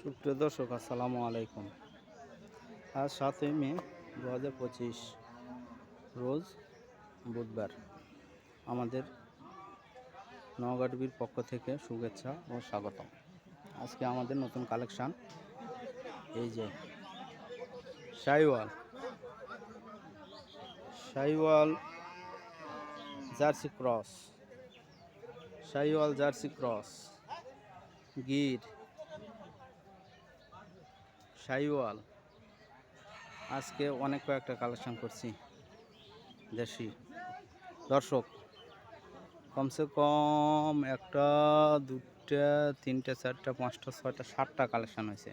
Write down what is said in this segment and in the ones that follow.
সুপ্রিয় দর্শক, আসসালামু আলাইকুম। আজ 7ই মে 2025 রোজ বুধবার। আমাদের নওগাঁ টিভির পক্ষ থেকে শুভেচ্ছা ও স্বাগতম। আজকে আমাদের নতুন কালেকশান, এই যে শাহিওয়াল জার্সি ক্রস, গির, শাহিওয়াল। আজকে অনেক কয়েকটা কালেকশন করছি দেশি। দর্শক, কমসে কম 1টা 2টা 3টে 4টা 5টা 6টা 7টা কালেকশান হয়েছে।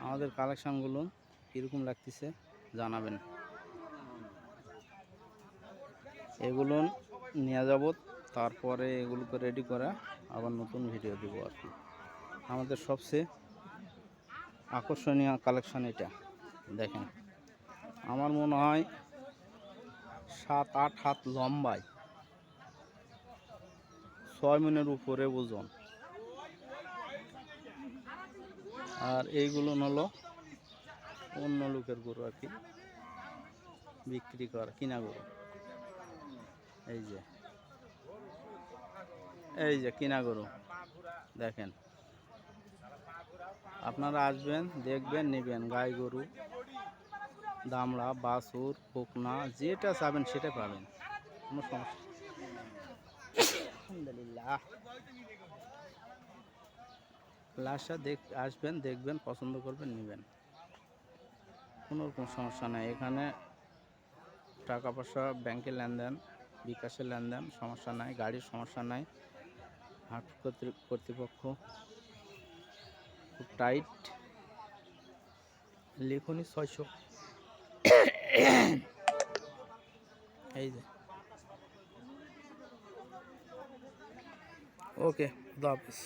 আমাদের কালেকশানগুলো কীরকম লাগতেছে জানাবেন। এগুলো নিয়ে যাব, তারপরে এগুলোকে রেডি করে আবার নতুন ভিডিও দেবো আর কি। আমাদের সবচেয়ে আকর্ষণীয় কালেকশান এটা দেখেন। আমার মনে হয় 7-8 হাত লম্বায়, 6 মণের উপরে ওজন। আর এইগুলো হলো অন্য লোকের গরু আর কি, বিক্রি করা কিনা গরু। এই যে কিনা গরু দেখেন। আপনারা আসবেন, দেখবেন, নেবেন। গাই গরু, দামড়া, বাছুর, বকনা, যেটা চাবেন সেটা পাবেন, কোনো সমস্যা। আলহামদুলিল্লাহ। লাশা আসবেন, দেখবেন, পছন্দ করবেন, নেবেন, কোনো রকম সমস্যা নাই। এখানে টাকা পয়সা, ব্যাংকে লেনদেন, বিকাশে লেনদেন, সমস্যা নাই। গাড়ির সমস্যা নাই। হাট কর্তৃপক্ষ খুব টাইট। লিখুনি 600। এই যে ওকে, খুদা হাফেজ।